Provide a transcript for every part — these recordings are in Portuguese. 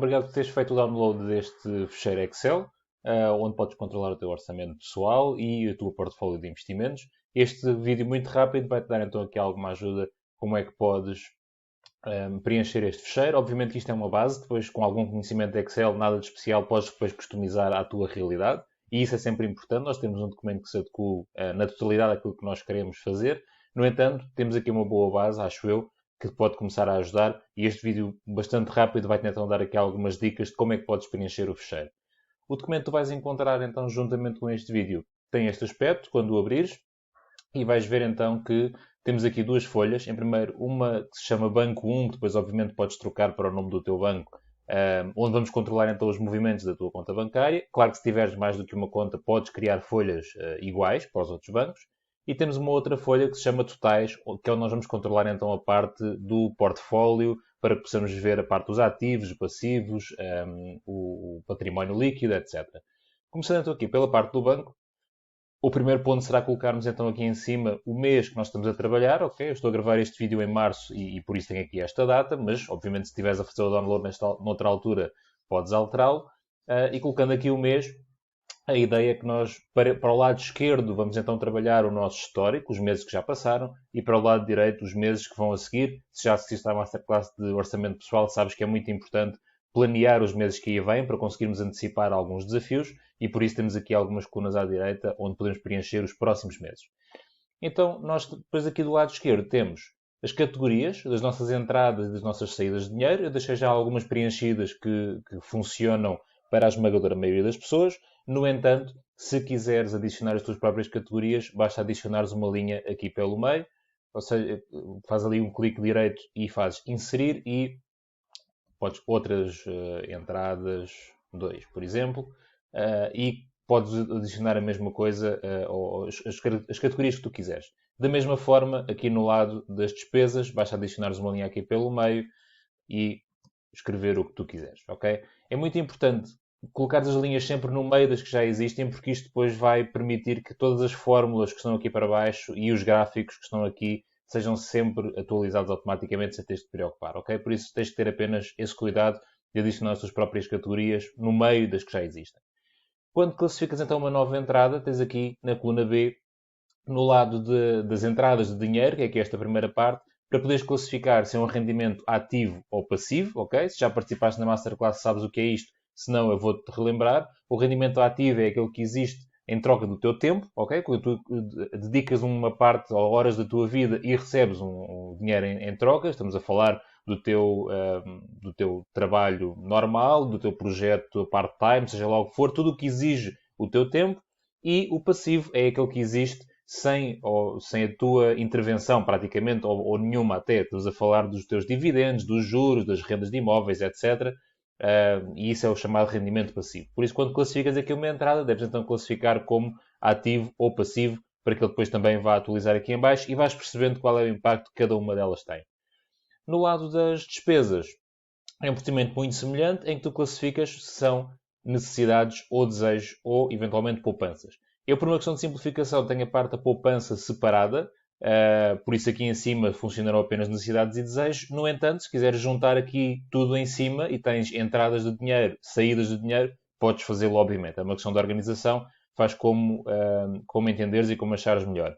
obrigado por teres feito o download deste fecheiro Excel, onde podes controlar o teu orçamento pessoal e o teu portfólio de investimentos. Este vídeo muito rápido vai-te dar então aqui alguma ajuda como é que podes preencher este fecheiro. Obviamente que isto é uma base, depois com algum conhecimento de Excel, nada de especial, podes depois customizar à tua realidade. E isso é sempre importante, nós temos um documento que se adequa na totalidade àquilo que nós queremos fazer. No entanto, temos aqui uma boa base, acho eu, que pode começar a ajudar. E este vídeo, bastante rápido, vai-te então dar aqui algumas dicas de como é que podes preencher o fecheiro. O documento que tu vais encontrar, então, juntamente com este vídeo, tem este aspecto, quando o abrires, e vais ver, então, que temos aqui duas folhas. Em primeiro, uma que se chama Banco 1, que depois, obviamente, podes trocar para o nome do teu banco, onde vamos controlar, então, os movimentos da tua conta bancária. Claro que se tiveres mais do que uma conta, podes criar folhas iguais para os outros bancos. E temos uma outra folha que se chama Totais, que é onde nós vamos controlar, então, a parte do portfólio, para que possamos ver a parte dos ativos, passivos, o património líquido, etc. Começando então aqui pela parte do banco, o primeiro ponto será colocarmos então aqui em cima o mês que nós estamos a trabalhar. Ok, eu estou a gravar este vídeo em março e por isso tenho aqui esta data, mas obviamente se estiveres a fazer o download noutra altura, podes alterá-lo. E colocando aqui o mês, a ideia é que nós, para o lado esquerdo, vamos então trabalhar o nosso histórico, os meses que já passaram, e para o lado direito, os meses que vão a seguir. Se já assististe à Masterclass de Orçamento Pessoal, sabes que é muito importante planear os meses que aí vêm para conseguirmos antecipar alguns desafios, e por isso temos aqui algumas colunas à direita onde podemos preencher os próximos meses. Então, nós depois aqui do lado esquerdo temos as categorias das nossas entradas e das nossas saídas de dinheiro. Eu deixei já algumas preenchidas que funcionam para a esmagadora maioria das pessoas. No entanto, se quiseres adicionar as tuas próprias categorias, basta adicionares uma linha aqui pelo meio. Ou seja, faz ali um clique direito e fazes inserir e podes outras entradas, 2, por exemplo, e podes adicionar a mesma coisa, ou as categorias que tu quiseres. Da mesma forma, aqui no lado das despesas, basta adicionares uma linha aqui pelo meio e escrever o que tu quiseres, ok? É muito importante colocar as linhas sempre no meio das que já existem, porque isto depois vai permitir que todas as fórmulas que estão aqui para baixo e os gráficos que estão aqui sejam sempre atualizados automaticamente sem teres de te preocupar, ok? Por isso tens de ter apenas esse cuidado de adicionar as tuas próprias categorias no meio das que já existem. Quando classificas então uma nova entrada, tens aqui na coluna B, no lado das entradas de dinheiro, que é aqui esta primeira parte, para poderes classificar se é um rendimento ativo ou passivo, ok? Se já participaste na Masterclass sabes o que é isto, se não eu vou-te relembrar. O rendimento ativo é aquele que existe em troca do teu tempo, ok? Quando tu dedicas uma parte ou horas da tua vida e recebes um dinheiro em troca, estamos a falar do teu trabalho normal, do teu projeto part-time, seja lá o que for, tudo o que exige o teu tempo. E o passivo é aquele que existe sem a tua intervenção, praticamente, ou nenhuma até. Estamos a falar dos teus dividendos, dos juros, das rendas de imóveis, etc. E isso é o chamado rendimento passivo. Por isso, quando classificas aqui uma entrada, deves então classificar como ativo ou passivo, para que ele depois também vá atualizar aqui em baixo e vais percebendo qual é o impacto que cada uma delas tem. No lado das despesas, é um procedimento muito semelhante, em que tu classificas se são necessidades ou desejos ou, eventualmente, poupanças. Eu, por uma questão de simplificação, tenho a parte da poupança separada, por isso aqui em cima funcionarão apenas necessidades e desejos. No entanto, se quiseres juntar aqui tudo em cima e tens entradas de dinheiro, saídas de dinheiro, podes fazê-lo, obviamente. É uma questão de organização, faz como entenderes e como achares melhor.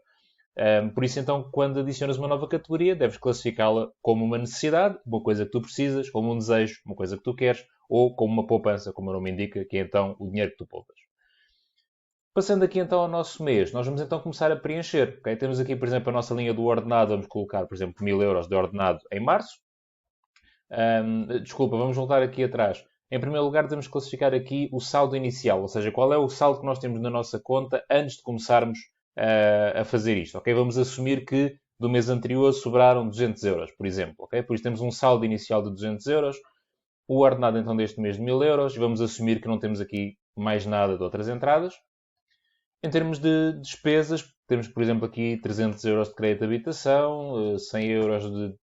Por isso, então, quando adicionas uma nova categoria, deves classificá-la como uma necessidade, uma coisa que tu precisas, como um desejo, uma coisa que tu queres, ou como uma poupança, como o nome indica, que é então o dinheiro que tu poupas. Passando aqui então ao nosso mês, nós vamos então começar a preencher. Okay? Temos aqui, por exemplo, a nossa linha do ordenado, vamos colocar, por exemplo, 1000 euros de ordenado em março. Desculpa, vamos voltar aqui atrás. Em primeiro lugar, devemos classificar aqui o saldo inicial, ou seja, qual é o saldo que nós temos na nossa conta antes de começarmos a fazer isto. Okay? Vamos assumir que do mês anterior sobraram 200 euros, por exemplo. Okay? Por isso temos um saldo inicial de 200 euros. O ordenado então deste mês de 1000 euros. Vamos assumir que não temos aqui mais nada de outras entradas. Em termos de despesas, temos, por exemplo, aqui 300 euros de crédito de habitação, 100 euros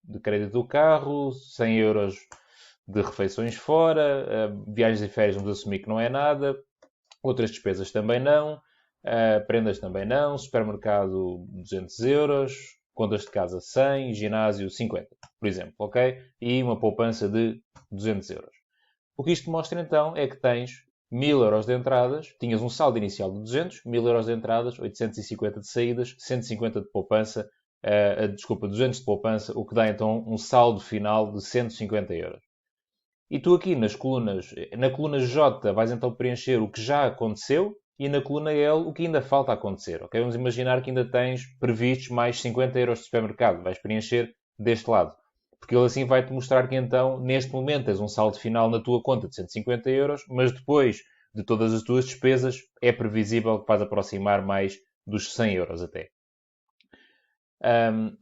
de crédito do carro, 100 euros de refeições fora, viagens e férias vamos assumir que não é nada, outras despesas também não, prendas também não, supermercado 200 euros, contas de casa 100, ginásio 50, por exemplo, ok? E uma poupança de 200 euros. O que isto mostra então é que tens 1000 euros de entradas, tinhas um saldo inicial de 200, 1000 euros de entradas, 850 de saídas, 150 de poupança, desculpa, 200 de poupança, o que dá então um saldo final de 150 euros. E tu aqui na coluna J vais então preencher o que já aconteceu e na coluna L o que ainda falta acontecer. Okay? Vamos imaginar que ainda tens previstos mais 50 euros de supermercado. Vais preencher deste lado. Porque ele assim vai-te mostrar que então, neste momento, tens um saldo final na tua conta de 150 euros, mas depois de todas as tuas despesas, é previsível que vais aproximar mais dos 100 euros até.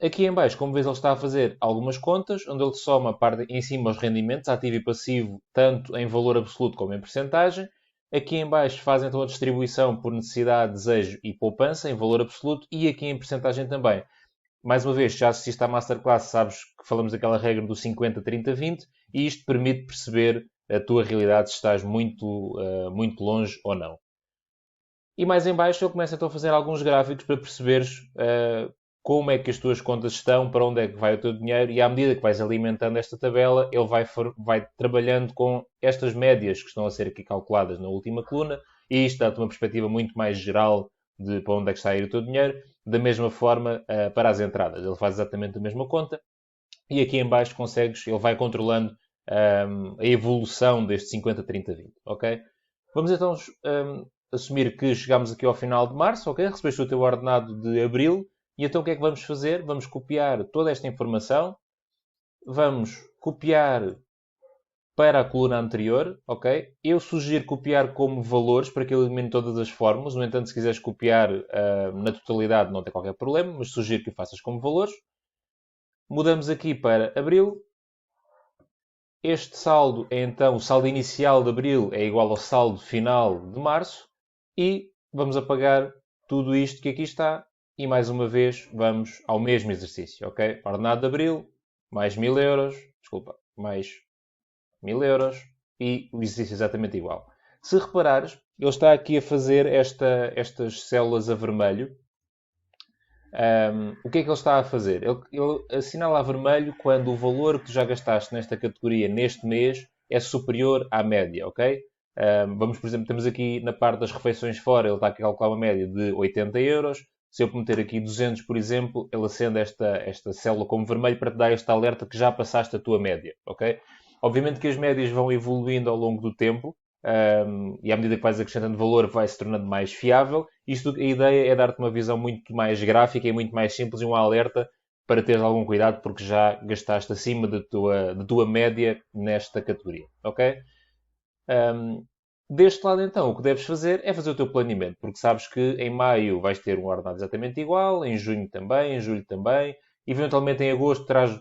Aqui em baixo, como vês, ele está a fazer algumas contas, onde ele soma a parte em cima os rendimentos, ativo e passivo, tanto em valor absoluto como em percentagem. Aqui em baixo faz então a distribuição por necessidade, desejo e poupança, em valor absoluto, e aqui em percentagem também. Mais uma vez, já assististe à Masterclass, sabes que falamos daquela regra do 50, 30, 20, e isto permite perceber a tua realidade, se estás muito longe ou não. E mais em baixo ele começa então a fazer alguns gráficos para perceberes como é que as tuas contas estão, para onde é que vai o teu dinheiro, e à medida que vais alimentando esta tabela, ele vai trabalhando com estas médias que estão a ser aqui calculadas na última coluna, e isto dá-te uma perspectiva muito mais geral de para onde é que está a ir o teu dinheiro, da mesma forma para as entradas. Ele faz exatamente a mesma conta, e aqui em baixo ele vai controlando a evolução deste 50, 30, 20, ok? Vamos então assumir que chegamos aqui ao final de março, ok? Recebeste o teu ordenado de abril, e então o que é que vamos fazer? Vamos copiar toda esta informação, vamos copiar para a coluna anterior, ok? Eu sugiro copiar como valores para que ele elimine todas as fórmulas. No entanto, se quiseres copiar na totalidade, não tem qualquer problema, mas sugiro que o faças como valores. Mudamos aqui para abril. Este saldo é então, o saldo inicial de abril é igual ao saldo final de março. E vamos apagar tudo isto que aqui está. E mais uma vez vamos ao mesmo exercício, ok? Ordenado de abril, mais 1000 euros, desculpa, mais 1000 euros e o exercício é exatamente igual. Se reparares, ele está aqui a fazer estas células a vermelho. O que é que ele está a fazer? Ele assinala a vermelho quando o valor que já gastaste nesta categoria neste mês é superior à média, ok? Vamos, por exemplo, temos aqui na parte das refeições fora, ele está aqui a calcular uma média de 80 euros. Se eu meter aqui 200, por exemplo, ele acende esta célula como vermelho para te dar este alerta que já passaste a tua média, ok? Obviamente que as médias vão evoluindo ao longo do tempo e à medida que vais acrescentando valor vai se tornando mais fiável. A ideia é dar-te uma visão muito mais gráfica e muito mais simples e um alerta para teres algum cuidado porque já gastaste acima da tua média nesta categoria, ok? Deste lado, então, o que deves fazer é fazer o teu planeamento, porque sabes que em maio vais ter um ordenado exatamente igual, em junho também, em julho também, eventualmente em agosto terás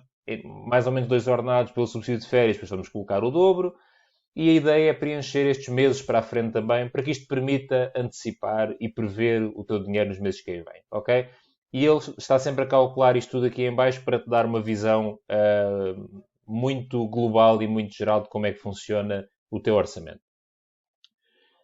mais ou menos 2 ordenados pelo subsídio de férias, depois vamos colocar o dobro, e a ideia é preencher estes meses para a frente também, para que isto permita antecipar e prever o teu dinheiro nos meses que aí vêm, ok? E ele está sempre a calcular isto tudo aqui em baixo para te dar uma visão muito global e muito geral de como é que funciona o teu orçamento.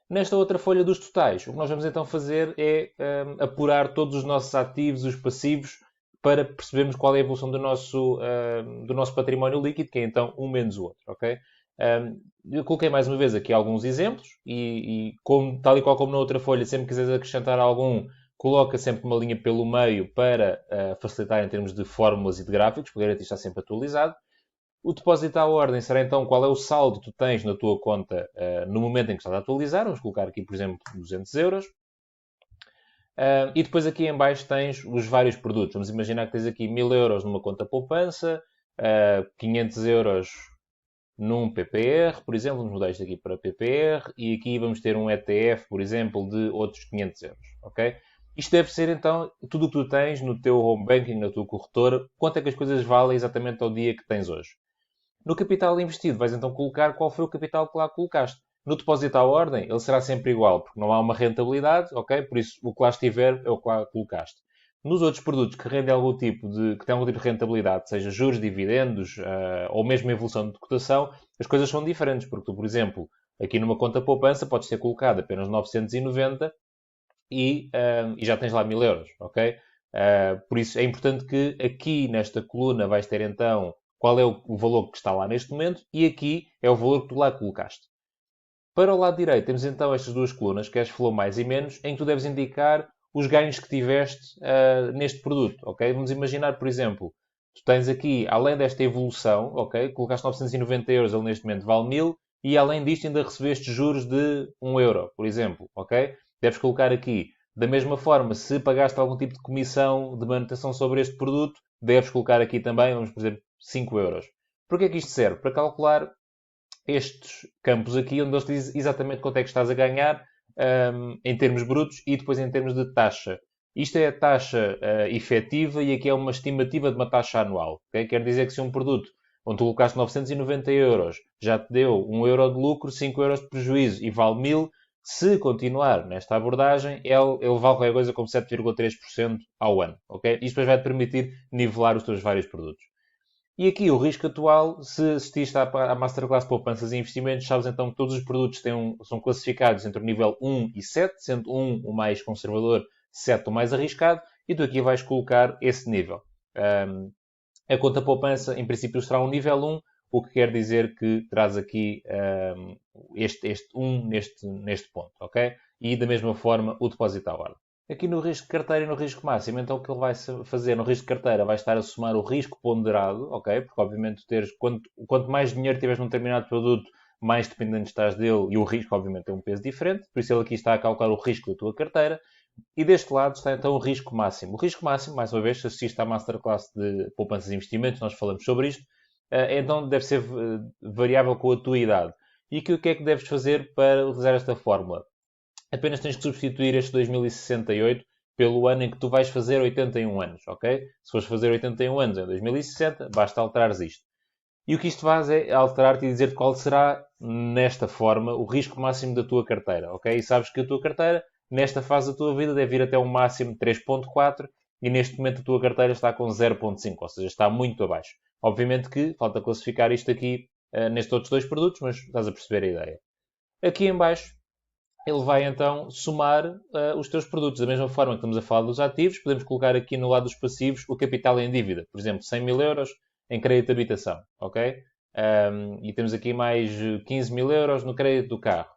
Nesta outra folha dos totais, o que nós vamos então fazer é apurar todos os nossos ativos, os passivos, para percebermos qual é a evolução do nosso património líquido, que é então um menos o outro, ok? Eu coloquei mais uma vez aqui alguns exemplos e tal e qual como na outra folha, sempre que quiseres acrescentar algum, coloca sempre uma linha pelo meio para facilitar em termos de fórmulas e de gráficos, porque garantir está sempre atualizado. O depósito à ordem será então qual é o saldo que tu tens na tua conta no momento em que estás a atualizar. Vamos colocar aqui, por exemplo, 200 euros. E depois aqui em baixo tens os vários produtos. Vamos imaginar que tens aqui 1000 euros numa conta poupança, 500 euros num PPR, por exemplo. Vamos mudar isto aqui para PPR. E aqui vamos ter um ETF, por exemplo, de outros 500 euros. Ok? Isto deve ser, então, tudo o que tu tens no teu home banking, na tua corretora. Quanto é que as coisas valem exatamente ao dia que tens hoje? No capital investido, vais então colocar qual foi o capital que lá colocaste. No depósito à ordem, ele será sempre igual, porque não há uma rentabilidade, ok? Por isso, o que lá estiver é o que lá colocaste. Nos outros produtos que rendem que têm algum tipo de rentabilidade, seja juros, dividendos, ou mesmo evolução de cotação, as coisas são diferentes, porque tu, por exemplo, aqui numa conta poupança, podes ter colocado apenas 990 e já tens lá 1000 euros, ok? Por isso, é importante que aqui nesta coluna vais ter então qual é o valor que está lá neste momento e aqui é o valor que tu lá colocaste. Para o lado direito temos então estas duas colunas, cash flow mais e menos, em que tu deves indicar os ganhos que tiveste neste produto, ok? Vamos imaginar, por exemplo, tu tens aqui, além desta evolução, ok? Colocaste 990 euros, ele neste momento vale 1000, e além disto ainda recebeste juros de 1 euro, por exemplo, ok? Deves colocar aqui, da mesma forma, se pagaste algum tipo de comissão de manutenção sobre este produto, deves colocar aqui também, vamos por exemplo, 5 euros. Porquê é que isto serve? Para calcular estes campos aqui, onde eles dizem exatamente quanto é que estás a ganhar em termos brutos e depois em termos de taxa. Isto é a taxa efetiva e aqui é uma estimativa de uma taxa anual. Okay? Quer dizer que se um produto onde tu colocaste 990 euros já te deu 1 euro de lucro, 5 euros de prejuízo e vale 1000, se continuar nesta abordagem, ele vale qualquer coisa como 7,3% ao ano. Okay? Isto depois vai-te permitir nivelar os teus vários produtos. E aqui o risco atual, se assististe à Masterclass Poupanças e Investimentos, sabes então que todos os produtos são classificados entre o nível 1 e 7, sendo 1 o mais conservador, 7 o mais arriscado, e tu aqui vais colocar esse nível. A conta poupança, em princípio, será um nível 1, o que quer dizer que traz aqui este 1 neste ponto, ok? E da mesma forma o depósito à ordem. Aqui no risco de carteira e no risco máximo, então o que ele vai fazer no risco de carteira vai estar a somar o risco ponderado, ok? Porque obviamente quanto mais dinheiro tiveres num determinado produto, mais dependente estás dele e o risco obviamente tem um peso diferente. Por isso ele aqui está a calcular o risco da tua carteira. E deste lado está então o risco máximo. O risco máximo, mais uma vez, se assististe à Masterclass de Poupanças e Investimentos, nós falamos sobre isto, então deve ser variável com a tua idade. E aqui o que é que deves fazer para utilizar esta fórmula? Apenas tens que substituir este 2068 pelo ano em que tu vais fazer 81 anos, ok? Se fores fazer 81 anos em 2060, basta alterares isto. E o que isto faz é alterar-te e dizer-te qual será, nesta forma, o risco máximo da tua carteira, ok? E sabes que a tua carteira, nesta fase da tua vida, deve ir até um máximo de 3,4 e neste momento a tua carteira está com 0,5, ou seja, está muito abaixo. Obviamente que falta classificar isto aqui nestes outros dois produtos, mas estás a perceber a ideia. Aqui em baixo, ele vai então somar os teus produtos. Da mesma forma que estamos a falar dos ativos, podemos colocar aqui no lado dos passivos o capital em dívida. Por exemplo, 100 mil euros em crédito de habitação, ok? E temos aqui mais 15 mil euros no crédito do carro.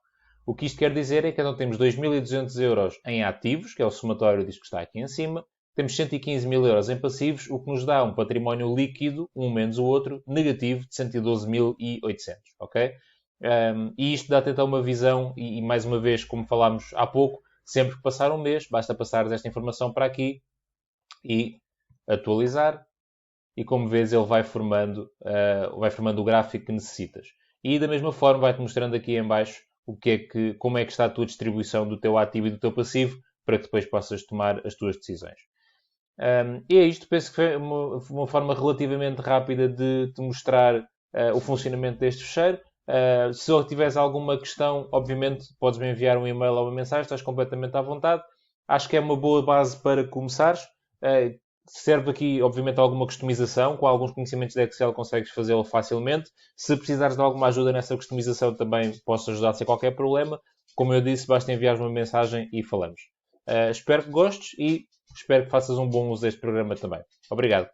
O que isto quer dizer é que então temos 2.200 euros em ativos, que é o somatório disto que está aqui em cima. Temos 115 mil euros em passivos, o que nos dá um património líquido, um menos o outro, negativo de 112.800, ok? E isto dá-te então uma visão, e mais uma vez, como falámos há pouco, sempre que passar um mês, basta passares esta informação para aqui e atualizar. E como vês, ele vai formando o gráfico que necessitas. E da mesma forma vai-te mostrando aqui em baixo como é que está a tua distribuição do teu ativo e do teu passivo, para que depois possas tomar as tuas decisões. E é isto, penso que foi uma forma relativamente rápida de te mostrar o funcionamento deste fecheiro. Se tiveres alguma questão, obviamente podes me enviar um e-mail ou uma mensagem, estás completamente à vontade. Acho que é uma boa base para começares. Serve aqui, obviamente, alguma customização. Com alguns conhecimentos de Excel consegues fazê-lo facilmente. Se precisares de alguma ajuda nessa customização, também posso ajudar sem qualquer problema. Como eu disse, basta enviar uma mensagem e falamos. Espero que gostes e espero que faças um bom uso deste programa também. Obrigado.